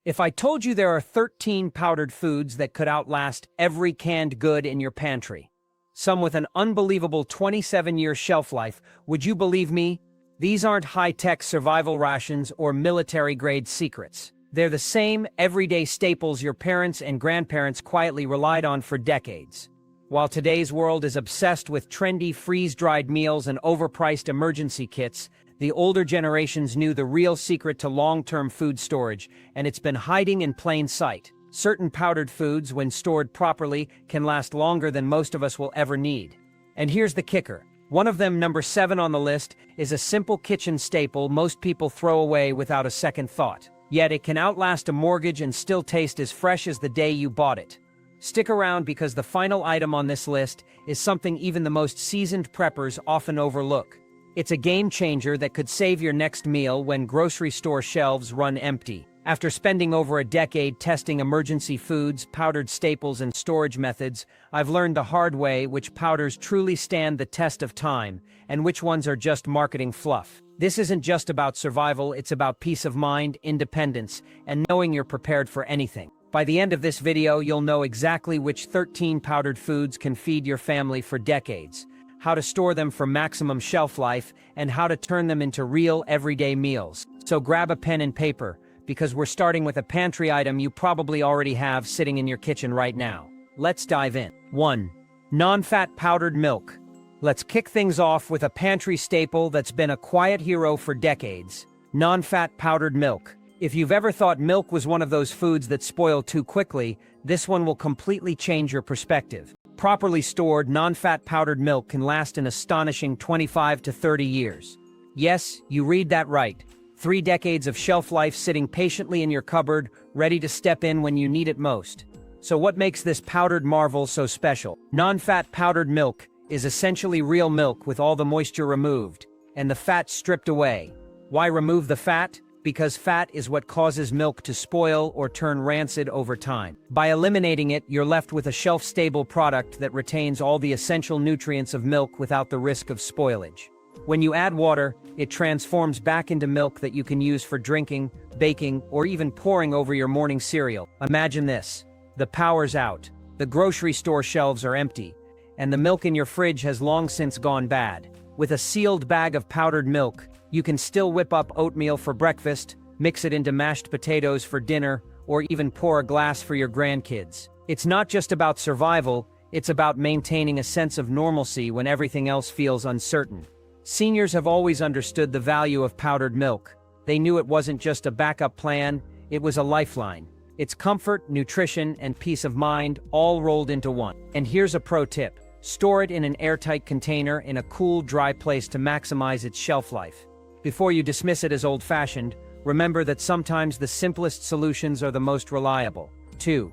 If I told you there are 13 powdered foods that could outlast every canned good in your pantry, some with an unbelievable 27-year shelf life, would you believe me? These aren't high-tech survival rations or military-grade secrets. They're the same everyday staples your parents and grandparents quietly relied on for decades. While today's world is obsessed with trendy freeze-dried meals and overpriced emergency kits, the older generations knew the real secret to long-term food storage, and it's been hiding in plain sight. Certain powdered foods, when stored properly, can last longer than most of us will ever need. And here's the kicker. One of them, number 7 on the list, is a simple kitchen staple most people throw away without a second thought. Yet it can outlast a mortgage and still taste as fresh as the day you bought it. Stick around because the final item on this list is something even the most seasoned preppers often overlook. It's a game changer that could save your next meal when grocery store shelves run empty. After spending over a decade testing emergency foods, powdered staples, and storage methods, I've learned the hard way which powders truly stand the test of time and which ones are just marketing fluff. This isn't just about survival, it's about peace of mind, independence, and knowing you're prepared for anything. By the end of this video, you'll know exactly which 13 powdered foods can feed your family for decades, how to store them for maximum shelf life, and how to turn them into real everyday meals. So grab a pen and paper, because we're starting with a pantry item you probably already have sitting in your kitchen right now. Let's dive in. 1. Non-fat powdered milk. Let's kick things off with a pantry staple that's been a quiet hero for decades: non-fat powdered milk. If you've ever thought milk was one of those foods that spoil too quickly, this one will completely change your perspective. Properly stored, non-fat powdered milk can last an astonishing 25 to 30 years. Yes, you read that right. 3 decades of shelf life sitting patiently in your cupboard, ready to step in when you need it most. So what makes this powdered marvel so special? Non-fat powdered milk is essentially real milk with all the moisture removed, and the fat stripped away. Why remove the fat? Because fat is what causes milk to spoil or turn rancid over time. By eliminating it, you're left with a shelf-stable product that retains all the essential nutrients of milk without the risk of spoilage. When you add water, it transforms back into milk that you can use for drinking, baking, or even pouring over your morning cereal. Imagine this. The power's out, the grocery store shelves are empty, and the milk in your fridge has long since gone bad. With a sealed bag of powdered milk, you can still whip up oatmeal for breakfast, mix it into mashed potatoes for dinner, or even pour a glass for your grandkids. It's not just about survival, it's about maintaining a sense of normalcy when everything else feels uncertain. Seniors have always understood the value of powdered milk. They knew it wasn't just a backup plan, it was a lifeline. It's comfort, nutrition, and peace of mind all rolled into one. And here's a pro tip. Store it in an airtight container in a cool, dry place to maximize its shelf life. Before you dismiss it as old-fashioned, remember that sometimes the simplest solutions are the most reliable. 2.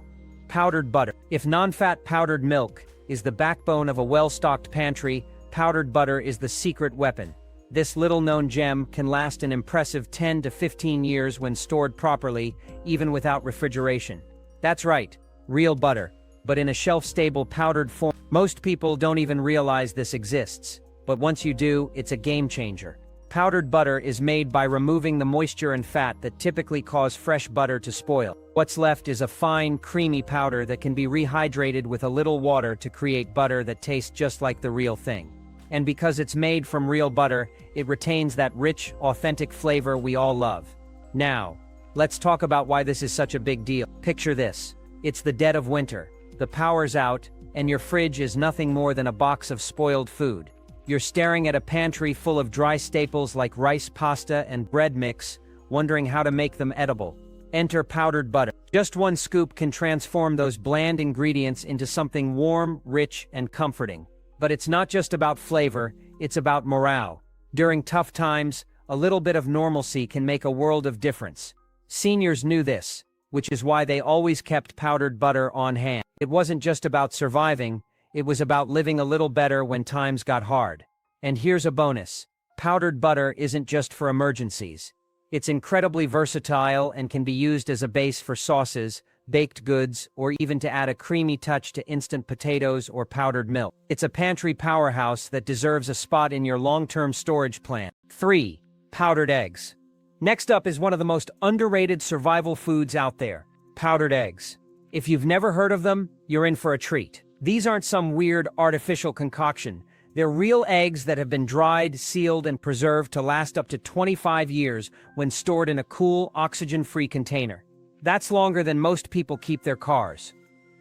Powdered butter. If non-fat powdered milk is the backbone of a well-stocked pantry, powdered butter is the secret weapon. This little-known gem can last an impressive 10 to 15 years when stored properly, even without refrigeration. That's right, real butter, but in a shelf-stable powdered form. Most people don't even realize this exists, but once you do, it's a game-changer. Powdered butter is made by removing the moisture and fat that typically cause fresh butter to spoil. What's left is a fine, creamy powder that can be rehydrated with a little water to create butter that tastes just like the real thing. And because it's made from real butter, it retains that rich, authentic flavor we all love. Now, let's talk about why this is such a big deal. Picture this. It's the dead of winter. The power's out, and your fridge is nothing more than a box of spoiled food. You're staring at a pantry full of dry staples like rice, pasta, and bread mix, wondering how to make them edible. Enter powdered butter. Just one scoop can transform those bland ingredients into something warm, rich, and comforting. But it's not just about flavor, it's about morale. During tough times, a little bit of normalcy can make a world of difference. Seniors knew this, which is why they always kept powdered butter on hand. It wasn't just about surviving, it was about living a little better when times got hard. And here's a bonus. Powdered butter isn't just for emergencies. It's incredibly versatile and can be used as a base for sauces, baked goods, or even to add a creamy touch to instant potatoes or powdered milk. It's a pantry powerhouse that deserves a spot in your long-term storage plan. 3. Powdered eggs. Next up is one of the most underrated survival foods out there, powdered eggs. If you've never heard of them, you're in for a treat. These aren't some weird artificial concoction. They're real eggs that have been dried, sealed, and preserved to last up to 25 years when stored in a cool, oxygen-free container. That's longer than most people keep their cars.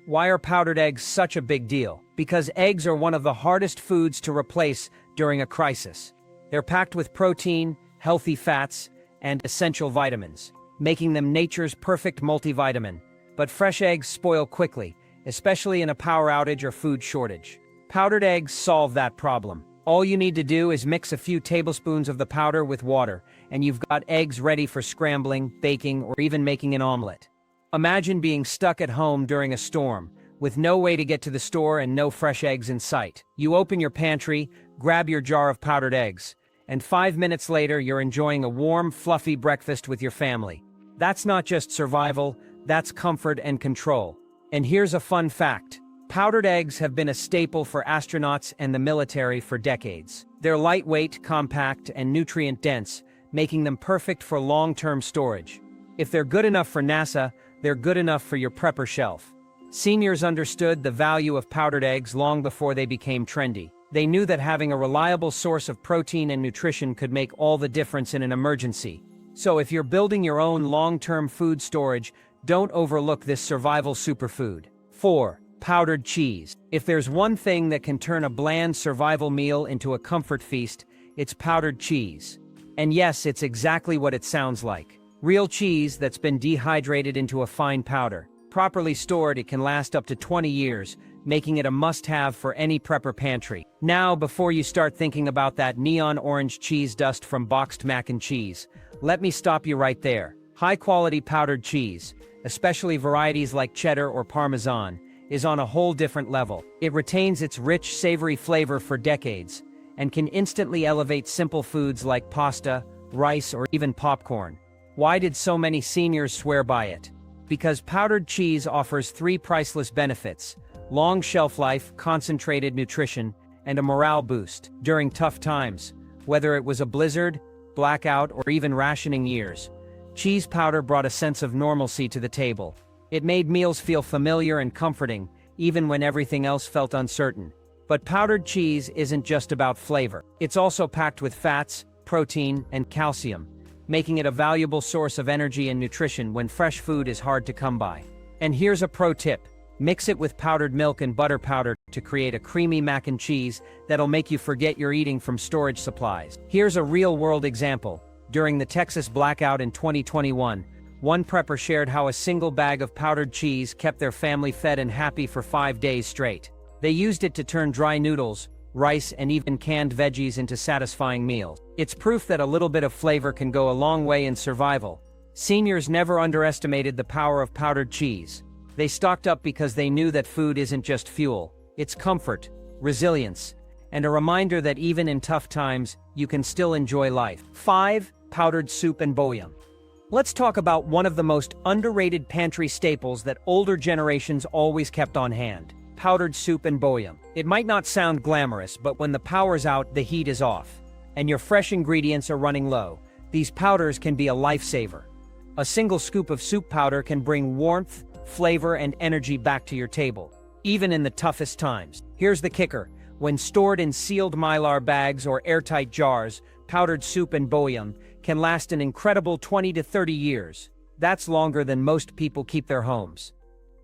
Why are powdered eggs such a big deal? Because eggs are one of the hardest foods to replace during a crisis. They're packed with protein, healthy fats, and essential vitamins, making them nature's perfect multivitamin. But fresh eggs spoil quickly, especially in a power outage or food shortage. Powdered eggs solve that problem. All you need to do is mix a few tablespoons of the powder with water, and you've got eggs ready for scrambling, baking, or even making an omelet. Imagine being stuck at home during a storm, with no way to get to the store and no fresh eggs in sight. You open your pantry, grab your jar of powdered eggs, and 5 minutes later you're enjoying a warm, fluffy breakfast with your family. That's not just survival, that's comfort and control. And here's a fun fact. Powdered eggs have been a staple for astronauts and the military for decades. They're lightweight, compact, and nutrient-dense, making them perfect for long-term storage. If they're good enough for NASA, they're good enough for your prepper shelf. Seniors understood the value of powdered eggs long before they became trendy. They knew that having a reliable source of protein and nutrition could make all the difference in an emergency. So if you're building your own long-term food storage, don't overlook this survival superfood. 4. Powdered cheese. If there's one thing that can turn a bland survival meal into a comfort feast, it's powdered cheese. And yes, it's exactly what it sounds like. Real cheese that's been dehydrated into a fine powder. Properly stored, it can last up to 20 years, making it a must-have for any prepper pantry. Now, before you start thinking about that neon orange cheese dust from boxed mac and cheese, let me stop you right there. High-quality powdered cheese, especially varieties like cheddar or Parmesan, is on a whole different level. It retains its rich, savory flavor for decades, and can instantly elevate simple foods like pasta, rice, or even popcorn. Why did so many seniors swear by it? Because powdered cheese offers 3 priceless benefits: long shelf life, concentrated nutrition, and a morale boost during tough times. Whether it was a blizzard, blackout, or even rationing years, cheese powder brought a sense of normalcy to the table. It made meals feel familiar and comforting, even when everything else felt uncertain. But powdered cheese isn't just about flavor. It's also packed with fats, protein, and calcium, making it a valuable source of energy and nutrition when fresh food is hard to come by. And here's a pro tip. Mix it with powdered milk and butter powder to create a creamy mac and cheese that'll make you forget you're eating from storage supplies. Here's a real-world example. During the Texas blackout in 2021, one prepper shared how a single bag of powdered cheese kept their family fed and happy for 5 days straight. They used it to turn dry noodles, rice, and even canned veggies into satisfying meals. It's proof that a little bit of flavor can go a long way in survival. Seniors never underestimated the power of powdered cheese. They stocked up because they knew that food isn't just fuel. It's comfort, resilience, and a reminder that even in tough times, you can still enjoy life. 5. Powdered soup and bouillon. Let's talk about one of the most underrated pantry staples that older generations always kept on hand: powdered soup and bouillon. It might not sound glamorous, but when the power's out, the heat is off, and your fresh ingredients are running low, these powders can be a lifesaver. A single scoop of soup powder can bring warmth, flavor, and energy back to your table, even in the toughest times. Here's the kicker. When stored in sealed Mylar bags or airtight jars, powdered soup and bouillon can last an incredible 20 to 30 years. That's longer than most people keep their homes.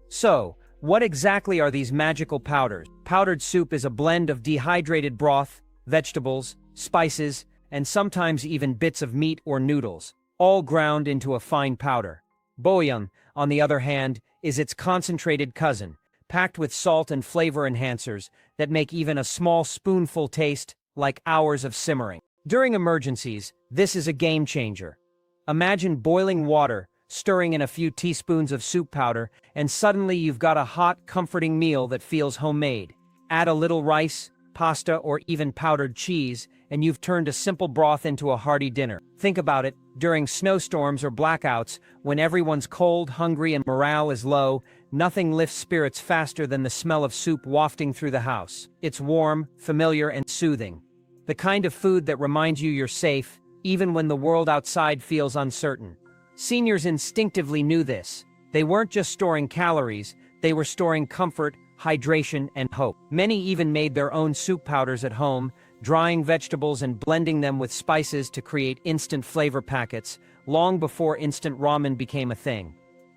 So, what exactly are these magical powders? Powdered soup is a blend of dehydrated broth, vegetables, spices, and sometimes even bits of meat or noodles, all ground into a fine powder. Bouillon, on the other hand, is its concentrated cousin, packed with salt and flavor enhancers that make even a small spoonful taste like hours of simmering. During emergencies, this is a game changer. Imagine boiling water, stirring in a few teaspoons of soup powder, and suddenly you've got a hot, comforting meal that feels homemade. Add a little rice, pasta, or even powdered cheese, and you've turned a simple broth into a hearty dinner. Think about it. During snowstorms or blackouts, when everyone's cold, hungry, and morale is low, nothing lifts spirits faster than the smell of soup wafting through the house. It's warm, familiar, and soothing. The kind of food that reminds you you're safe, even when the world outside feels uncertain. Seniors instinctively knew this. They weren't just storing calories, they were storing comfort, hydration, and hope. Many even made their own soup powders at home, drying vegetables and blending them with spices to create instant flavor packets, long before instant ramen became a thing.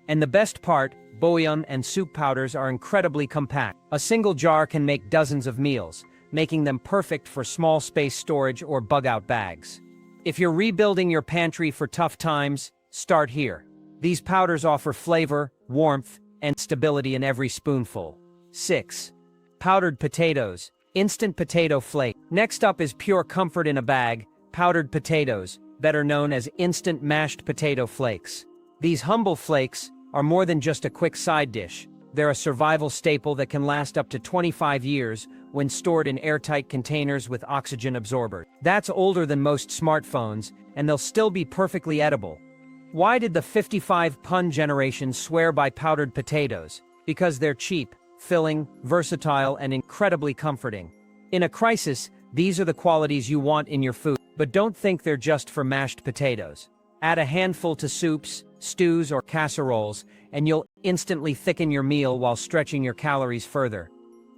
And the best part, bouillon and soup powders are incredibly compact. A single jar can make dozens of meals, making them perfect for small space storage or bug-out bags. If you're rebuilding your pantry for tough times, start here. These powders offer flavor, warmth, and stability in every spoonful. 6. Powdered potatoes. Instant potato flake. Next up is pure comfort in a bag, powdered potatoes, better known as instant mashed potato flakes. These humble flakes are more than just a quick side dish. They're a survival staple that can last up to 25 years when stored in airtight containers with oxygen absorbers. That's older than most smartphones, and they'll still be perfectly edible. Why did the 55 pun generation swear by powdered potatoes? Because they're cheap, filling, versatile, and incredibly comforting. In a crisis, these are the qualities you want in your food, but don't think they're just for mashed potatoes. Add a handful to soups, stews, or casseroles, and you'll instantly thicken your meal while stretching your calories further.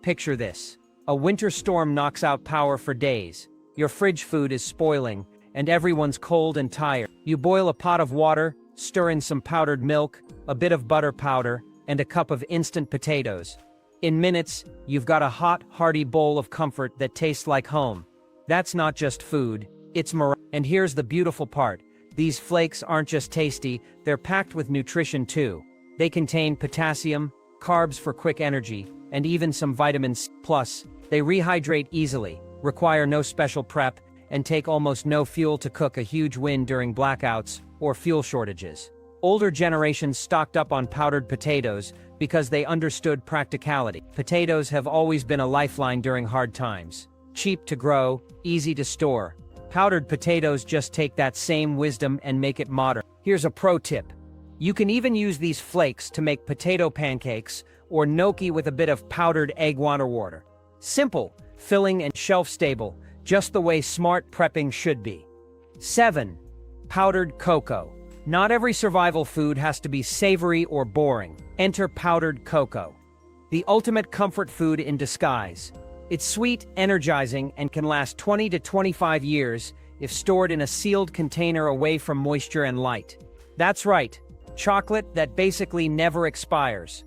Picture this. A winter storm knocks out power for days. Your fridge food is spoiling, and everyone's cold and tired. You boil a pot of water, stir in some powdered milk, a bit of butter powder, and a cup of instant potatoes. In minutes, you've got a hot, hearty bowl of comfort that tastes like home. That's not just food, it's And here's the beautiful part. These flakes aren't just tasty, they're packed with nutrition too. They contain potassium, carbs for quick energy, and even some vitamins. Plus, they rehydrate easily, require no special prep, and take almost no fuel to cook, a huge win during blackouts or fuel shortages. Older generations stocked up on powdered potatoes because they understood practicality. Potatoes have always been a lifeline during hard times. Cheap to grow, easy to store. Powdered potatoes just take that same wisdom and make it modern. Here's a pro tip. You can even use these flakes to make potato pancakes or gnocchi with a bit of powdered egg water. Simple, filling, and shelf-stable, just the way smart prepping should be. 7. Powdered cocoa. Not every survival food has to be savory or boring. Enter powdered cocoa. The ultimate comfort food in disguise. It's sweet, energizing, and can last 20 to 25 years if stored in a sealed container away from moisture and light. That's right, chocolate that basically never expires.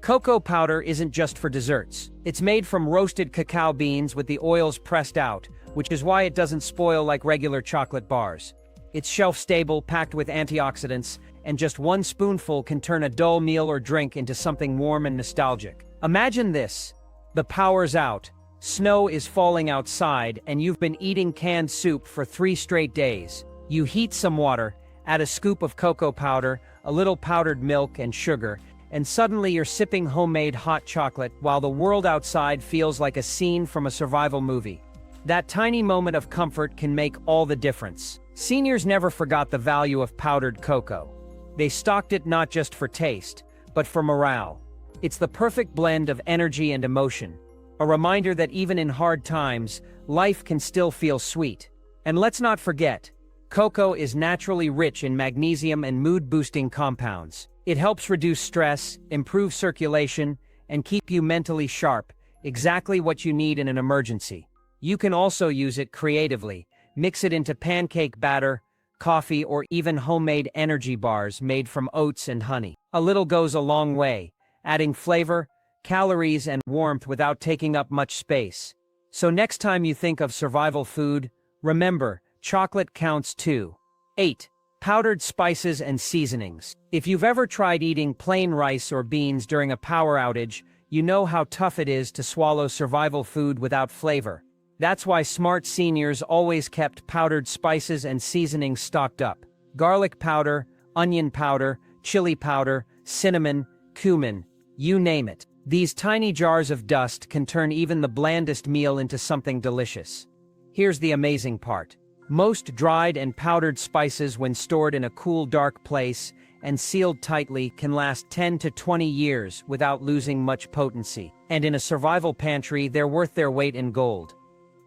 Cocoa powder isn't just for desserts. It's made from roasted cacao beans with the oils pressed out, which is why it doesn't spoil like regular chocolate bars. It's shelf-stable, packed with antioxidants, and just one spoonful can turn a dull meal or drink into something warm and nostalgic. Imagine this. The power's out, snow is falling outside, and you've been eating canned soup for 3 straight days. You heat some water, add a scoop of cocoa powder, a little powdered milk and sugar, and suddenly you're sipping homemade hot chocolate while the world outside feels like a scene from a survival movie. That tiny moment of comfort can make all the difference. Seniors never forgot the value of powdered cocoa. They stocked it not just for taste, but for morale. It's the perfect blend of energy and emotion. A reminder that even in hard times, life can still feel sweet. And let's not forget, cocoa is naturally rich in magnesium and mood-boosting compounds. It helps reduce stress, improve circulation, and keep you mentally sharp, exactly what you need in an emergency. You can also use it creatively. Mix it into pancake batter, coffee, or even homemade energy bars made from oats and honey. A little goes a long way, adding flavor, calories, and warmth without taking up much space. So next time you think of survival food, remember, chocolate counts too. 8. Powdered spices and seasonings. If you've ever tried eating plain rice or beans during a power outage, you know how tough it is to swallow survival food without flavor. That's why smart seniors always kept powdered spices and seasonings stocked up. Garlic powder, onion powder, chili powder, cinnamon, cumin, you name it. These tiny jars of dust can turn even the blandest meal into something delicious. Here's the amazing part. Most dried and powdered spices, when stored in a cool, dark place and sealed tightly, can last 10 to 20 years without losing much potency. And in a survival pantry, they're worth their weight in gold.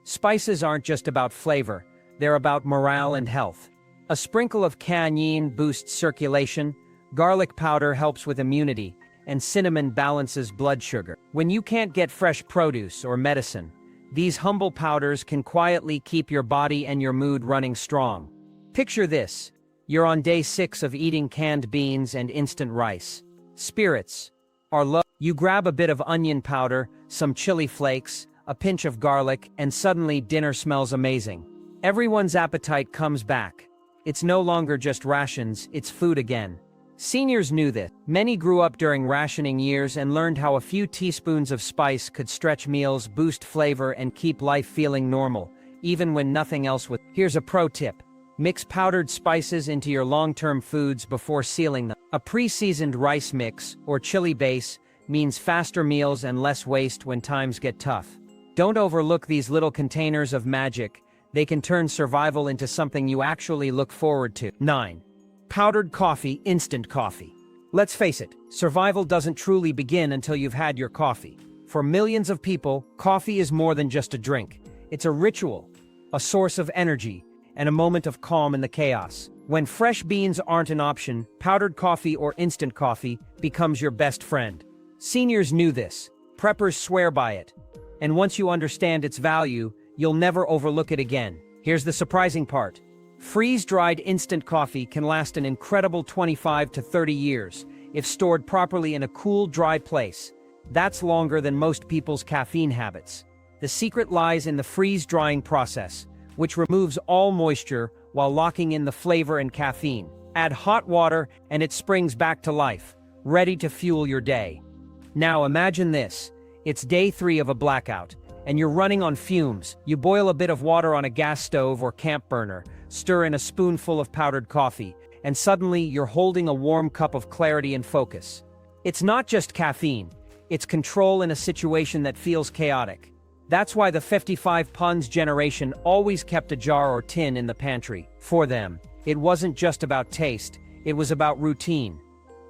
Spices aren't just about flavor, they're about morale and health. A sprinkle of cayenne boosts circulation, garlic powder helps with immunity, and cinnamon balances blood sugar. When you can't get fresh produce or medicine, these humble powders can quietly keep your body and your mood running strong. Picture this. You're on day 6 of eating canned beans and instant rice. Spirits are low. You grab a bit of onion powder, some chili flakes, a pinch of garlic, and suddenly dinner smells amazing. Everyone's appetite comes back. It's no longer just rations, it's food again. Seniors knew this. Many grew up during rationing years and learned how a few teaspoons of spice could stretch meals, boost flavor, and keep life feeling normal, even when nothing else was. Here's a pro tip. Mix powdered spices into your long-term foods before sealing them. A pre-seasoned rice mix, or chili base, means faster meals and less waste when times get tough. Don't overlook these little containers of magic. They can turn survival into something you actually look forward to. 9. Powdered coffee, instant coffee. Let's face it, survival doesn't truly begin until you've had your coffee. For millions of people, coffee is more than just a drink. It's a ritual, a source of energy, and a moment of calm in the chaos. When fresh beans aren't an option, powdered coffee or instant coffee becomes your best friend. Seniors knew this. Preppers swear by it. And once you understand its value, you'll never overlook it again. Here's the surprising part. Freeze-dried instant coffee can last an incredible 25 to 30 years if stored properly in a cool, dry place. That's longer than most people's caffeine habits. The secret lies in the freeze-drying process, which removes all moisture while locking in the flavor and caffeine. Add hot water and it springs back to life, ready to fuel your day. Now imagine this. It's day 3 of a blackout, and you're running on fumes. You boil a bit of water on a gas stove or camp burner, stir in a spoonful of powdered coffee, and suddenly you're holding a warm cup of clarity and focus. It's not just caffeine, it's control in a situation that feels chaotic. That's why the 55 puns generation always kept a jar or tin in the pantry. For them, it wasn't just about taste, it was about routine.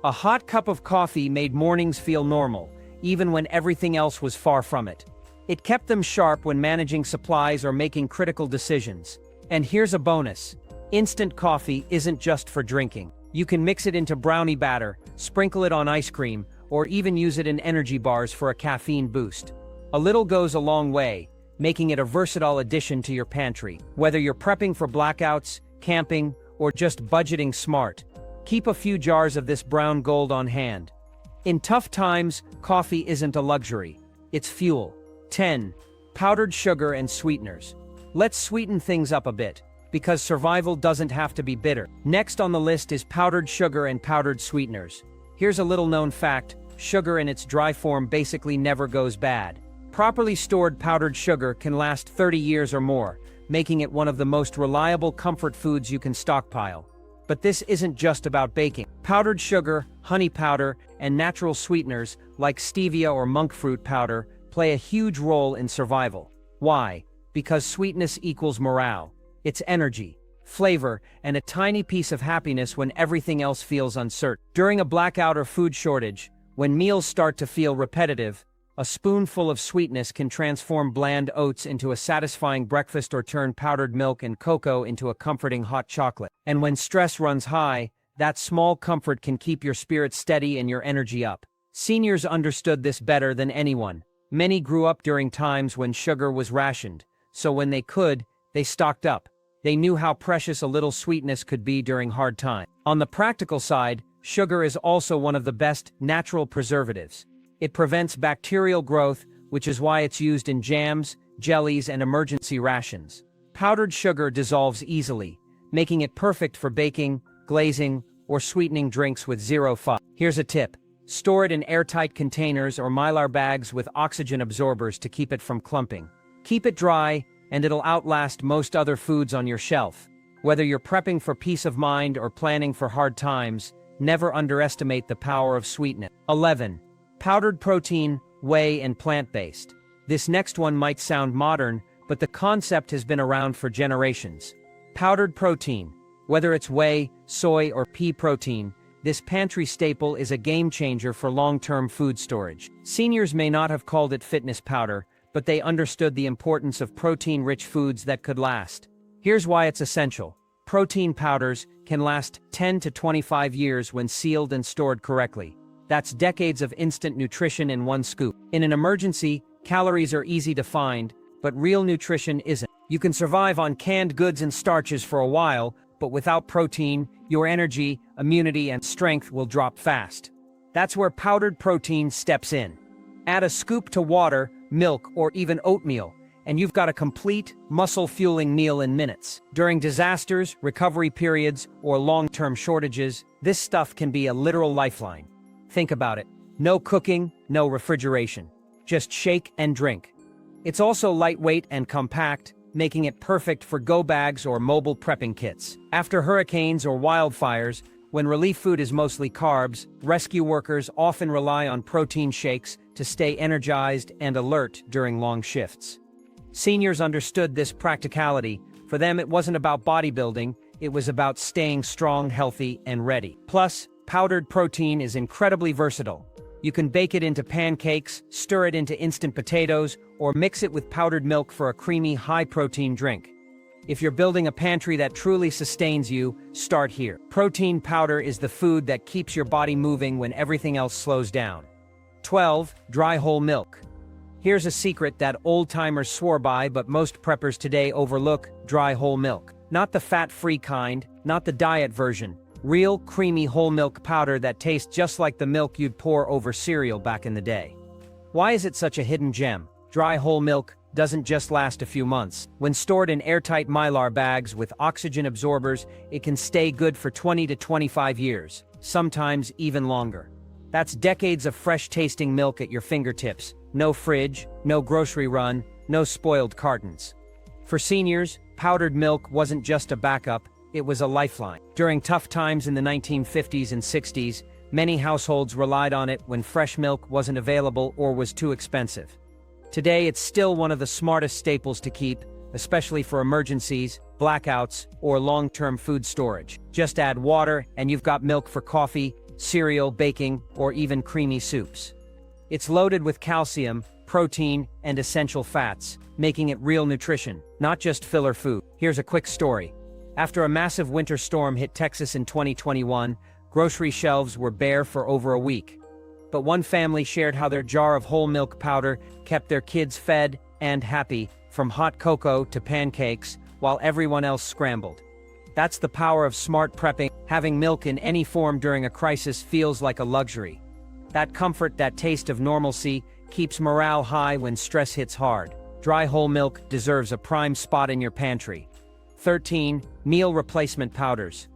A hot cup of coffee made mornings feel normal, even when everything else was far from it. It kept them sharp when managing supplies or making critical decisions. And here's a bonus. Instant coffee isn't just for drinking. You can mix it into brownie batter, sprinkle it on ice cream, or even use it in energy bars for a caffeine boost. A little goes a long way, making it a versatile addition to your pantry. Whether you're prepping for blackouts, camping, or just budgeting smart, keep a few jars of this brown gold on hand. In tough times, coffee isn't a luxury, it's fuel. 10. Powdered sugar and sweeteners. Let's sweeten things up a bit, because survival doesn't have to be bitter. Next on the list is powdered sugar and powdered sweeteners. Here's a little known fact, sugar in its dry form basically never goes bad. Properly stored powdered sugar can last 30 years or more, making it one of the most reliable comfort foods you can stockpile. But this isn't just about baking. Powdered sugar, honey powder, and natural sweeteners like stevia or monk fruit powder play a huge role in survival. Why? Because sweetness equals morale. It's energy, flavor, and a tiny piece of happiness when everything else feels uncertain. During a blackout or food shortage, when meals start to feel repetitive, a spoonful of sweetness can transform bland oats into a satisfying breakfast or turn powdered milk and cocoa into a comforting hot chocolate. And when stress runs high, that small comfort can keep your spirit steady and your energy up. Seniors understood this better than anyone. Many grew up during times when sugar was rationed, so when they could, they stocked up. They knew how precious a little sweetness could be during hard times. On the practical side, sugar is also one of the best natural preservatives. It prevents bacterial growth, which is why it's used in jams, jellies, and emergency rations. Powdered sugar dissolves easily, making it perfect for baking, glazing, or sweetening drinks with zero fuss. Here's a tip. Store it in airtight containers or mylar bags with oxygen absorbers to keep it from clumping. Keep it dry, and it'll outlast most other foods on your shelf. Whether you're prepping for peace of mind or planning for hard times, never underestimate the power of sweetness. 11. Powdered protein, whey, and plant-based. This next one might sound modern, but the concept has been around for generations. Powdered protein. Whether it's whey, soy, or pea protein, this pantry staple is a game-changer for long-term food storage. Seniors may not have called it fitness powder, but they understood the importance of protein-rich foods that could last. Here's why it's essential. Protein powders can last 10 to 25 years when sealed and stored correctly. That's decades of instant nutrition in one scoop. In an emergency, calories are easy to find, but real nutrition isn't. You can survive on canned goods and starches for a while, but without protein, your energy, immunity, and strength will drop fast. That's where powdered protein steps in. Add a scoop to water, milk, or even oatmeal, and you've got a complete, muscle-fueling meal in minutes. During disasters, recovery periods, or long-term shortages, this stuff can be a literal lifeline. Think about it. No cooking, no refrigeration. Just shake and drink. It's also lightweight and compact, making it perfect for go bags or mobile prepping kits. After hurricanes or wildfires, when relief food is mostly carbs, rescue workers often rely on protein shakes to stay energized and alert during long shifts. Seniors understood this practicality. For them, it wasn't about bodybuilding, it was about staying strong, healthy, and ready. Plus, powdered protein is incredibly versatile. You can bake it into pancakes, stir it into instant potatoes, or mix it with powdered milk for a creamy, high-protein drink. If you're building a pantry that truly sustains you, start here. Protein powder is the food that keeps your body moving when everything else slows down. 12. Dry whole milk. Here's a secret that old-timers swore by but most preppers today overlook: dry whole milk. Not the fat-free kind, not the diet version. Real, creamy whole milk powder that tastes just like the milk you'd pour over cereal back in the day. Why is it such a hidden gem? Dry whole milk doesn't just last a few months. When stored in airtight Mylar bags with oxygen absorbers, it can stay good for 20 to 25 years, sometimes even longer. That's decades of fresh-tasting milk at your fingertips. No fridge, no grocery run, no spoiled cartons. For seniors, powdered milk wasn't just a backup, it was a lifeline. During tough times in the 1950s and 60s, many households relied on it when fresh milk wasn't available or was too expensive. Today, it's still one of the smartest staples to keep, especially for emergencies, blackouts, or long-term food storage. Just add water, and you've got milk for coffee, cereal, baking, or even creamy soups. It's loaded with calcium, protein, and essential fats, making it real nutrition, not just filler food. Here's a quick story. After a massive winter storm hit Texas in 2021, grocery shelves were bare for over a week. But one family shared how their jar of whole milk powder kept their kids fed and happy, from hot cocoa to pancakes, while everyone else scrambled. That's the power of smart prepping. Having milk in any form during a crisis feels like a luxury. That comfort, that taste of normalcy, keeps morale high when stress hits hard. Dry whole milk deserves a prime spot in your pantry. 13. Meal replacement powders.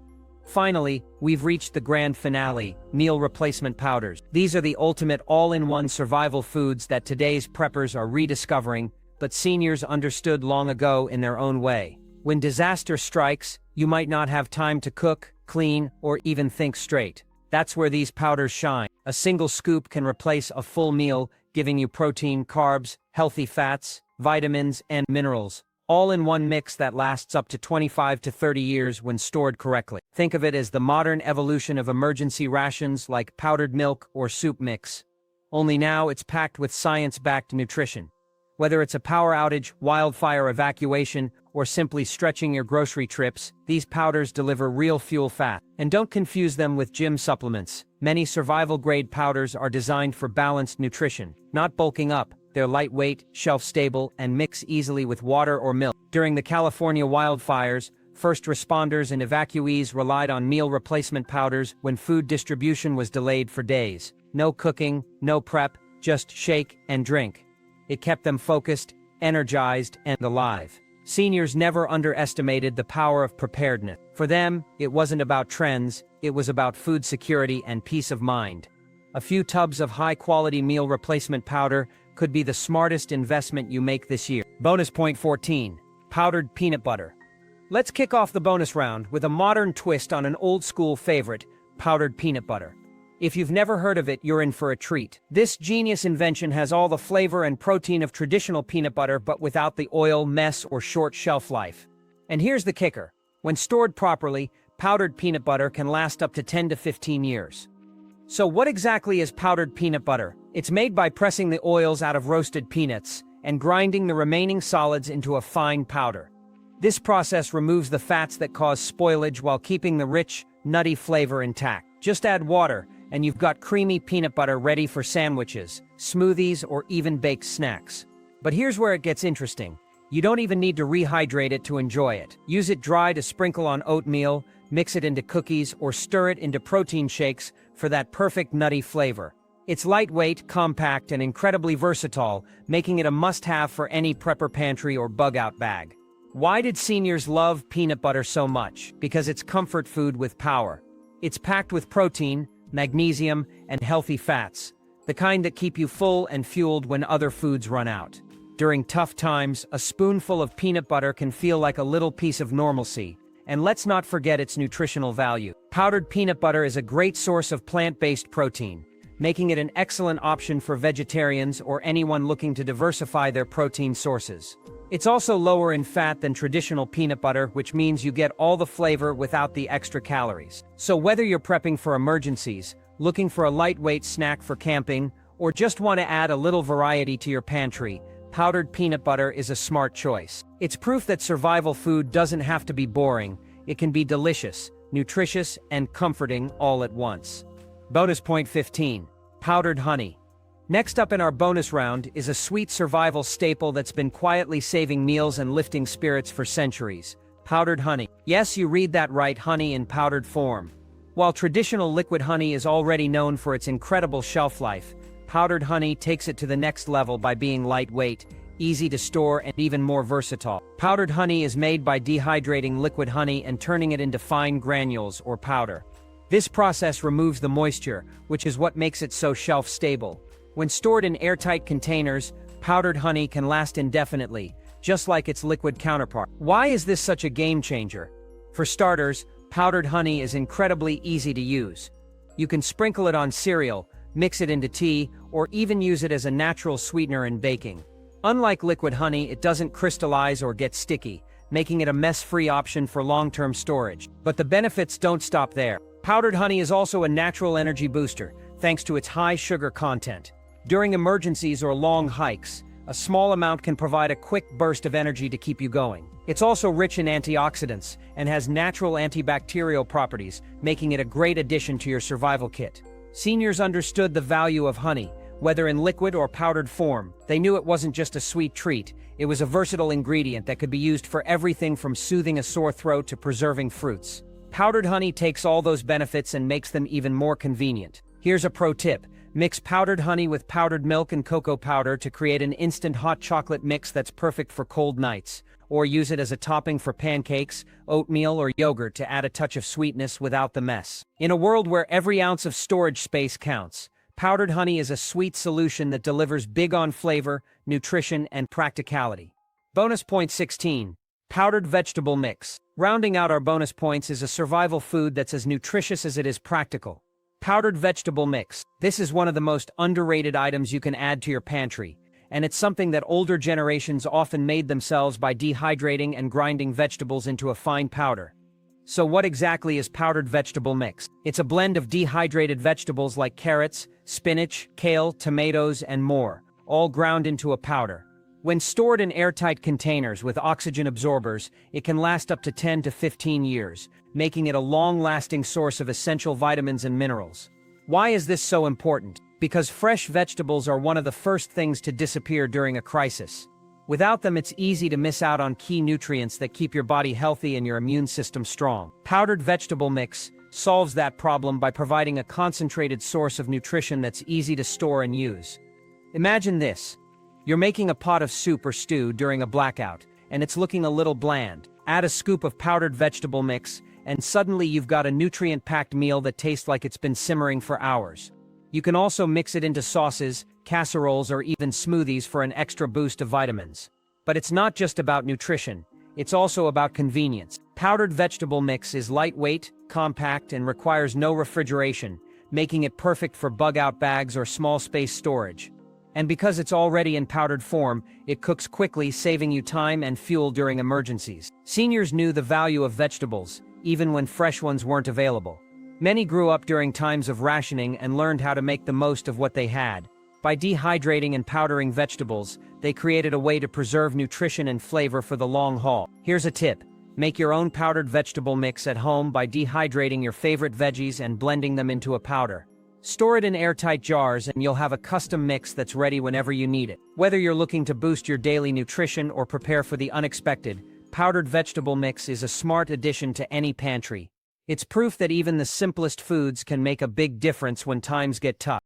Finally, we've reached the grand finale: meal replacement powders. These are the ultimate all-in-one survival foods that today's preppers are rediscovering, but seniors understood long ago in their own way. When disaster strikes, you might not have time to cook, clean, or even think straight. That's where these powders shine. A single scoop can replace a full meal, giving you protein, carbs, healthy fats, vitamins, and minerals, all in one mix that lasts up to 25 to 30 years when stored correctly. Think of it as the modern evolution of emergency rations like powdered milk or soup mix. Only now it's packed with science-backed nutrition. Whether it's a power outage, wildfire evacuation, or simply stretching your grocery trips, these powders deliver real fuel fat. And don't confuse them with gym supplements. Many survival-grade powders are designed for balanced nutrition, not bulking up. They're lightweight, shelf-stable, and mix easily with water or milk. During the California wildfires, first responders and evacuees relied on meal replacement powders when food distribution was delayed for days. No cooking, no prep, just shake and drink. It kept them focused, energized, and alive. Seniors never underestimated the power of preparedness. For them, it wasn't about trends, it was about food security and peace of mind. A few tubs of high-quality meal replacement powder could be the smartest investment you make this year. Bonus point 14. Powdered peanut butter. Let's kick off the bonus round with a modern twist on an old-school favorite: powdered peanut butter. If you've never heard of it, you're in for a treat. This genius invention has all the flavor and protein of traditional peanut butter, but without the oil, mess, or short shelf life. And here's the kicker. When stored properly, powdered peanut butter can last up to 10 to 15 years. So what exactly is powdered peanut butter? It's made by pressing the oils out of roasted peanuts and grinding the remaining solids into a fine powder. This process removes the fats that cause spoilage while keeping the rich, nutty flavor intact. Just add water, and you've got creamy peanut butter ready for sandwiches, smoothies, or even baked snacks. But here's where it gets interesting. You don't even need to rehydrate it to enjoy it. Use it dry to sprinkle on oatmeal, mix it into cookies, or stir it into protein shakes for that perfect nutty flavor. It's lightweight, compact, and incredibly versatile, making it a must-have for any prepper pantry or bug-out bag. Why did seniors love peanut butter so much? Because it's comfort food with power. It's packed with protein, magnesium, and healthy fats, the kind that keep you full and fueled when other foods run out. During tough times, a spoonful of peanut butter can feel like a little piece of normalcy. And let's not forget its nutritional value. Powdered peanut butter is a great source of plant-based protein, making it an excellent option for vegetarians or anyone looking to diversify their protein sources. It's also lower in fat than traditional peanut butter, which means you get all the flavor without the extra calories. So whether you're prepping for emergencies, looking for a lightweight snack for camping, or just want to add a little variety to your pantry, powdered peanut butter is a smart choice. It's proof that survival food doesn't have to be boring. It can be delicious, nutritious, and comforting all at once. Bonus point 15. Powdered honey. Next up in our bonus round is a sweet survival staple that's been quietly saving meals and lifting spirits for centuries. Powdered honey. Yes, you read that right, honey in powdered form. While traditional liquid honey is already known for its incredible shelf life, powdered honey takes it to the next level by being lightweight, easy to store, and even more versatile. Powdered honey is made by dehydrating liquid honey and turning it into fine granules or powder. This process removes the moisture, which is what makes it so shelf-stable. When stored in airtight containers, powdered honey can last indefinitely, just like its liquid counterpart. Why is this such a game changer? For starters, powdered honey is incredibly easy to use. You can sprinkle it on cereal, mix it into tea, or even use it as a natural sweetener in baking. Unlike liquid honey, it doesn't crystallize or get sticky, making it a mess-free option for long-term storage. But the benefits don't stop there. Powdered honey is also a natural energy booster, thanks to its high sugar content. During emergencies or long hikes, a small amount can provide a quick burst of energy to keep you going. It's also rich in antioxidants and has natural antibacterial properties, making it a great addition to your survival kit. Seniors understood the value of honey, whether in liquid or powdered form. They knew it wasn't just a sweet treat, it was a versatile ingredient that could be used for everything from soothing a sore throat to preserving fruits. Powdered honey takes all those benefits and makes them even more convenient. Here's a pro tip. Mix powdered honey with powdered milk and cocoa powder to create an instant hot chocolate mix that's perfect for cold nights, or use it as a topping for pancakes, oatmeal, or yogurt to add a touch of sweetness without the mess. In a world where every ounce of storage space counts, powdered honey is a sweet solution that delivers big on flavor, nutrition, and practicality. Bonus point 16. Powdered vegetable mix. Rounding out our bonus points is a survival food that's as nutritious as it is practical. Powdered vegetable mix. This is one of the most underrated items you can add to your pantry, and it's something that older generations often made themselves by dehydrating and grinding vegetables into a fine powder. So what exactly is powdered vegetable mix? It's a blend of dehydrated vegetables like carrots, spinach, kale, tomatoes, and more, all ground into a powder. When stored in airtight containers with oxygen absorbers, it can last up to 10 to 15 years, making it a long-lasting source of essential vitamins and minerals. Why is this so important? Because fresh vegetables are one of the first things to disappear during a crisis. Without them, it's easy to miss out on key nutrients that keep your body healthy and your immune system strong. Powdered vegetable mix solves that problem by providing a concentrated source of nutrition that's easy to store and use. Imagine this. You're making a pot of soup or stew during a blackout, and it's looking a little bland. Add a scoop of powdered vegetable mix, and suddenly you've got a nutrient-packed meal that tastes like it's been simmering for hours. You can also mix it into sauces, casseroles, or even smoothies for an extra boost of vitamins. But it's not just about nutrition, it's also about convenience. Powdered vegetable mix is lightweight, compact, and requires no refrigeration, making it perfect for bug-out bags or small space storage. And because it's already in powdered form, it cooks quickly, saving you time and fuel during emergencies. Seniors knew the value of vegetables, even when fresh ones weren't available. Many grew up during times of rationing and learned how to make the most of what they had. By dehydrating and powdering vegetables, they created a way to preserve nutrition and flavor for the long haul. Here's a tip. Make your own powdered vegetable mix at home by dehydrating your favorite veggies and blending them into a powder. Store it in airtight jars and you'll have a custom mix that's ready whenever you need it. Whether you're looking to boost your daily nutrition or prepare for the unexpected, powdered vegetable mix is a smart addition to any pantry. It's proof that even the simplest foods can make a big difference when times get tough.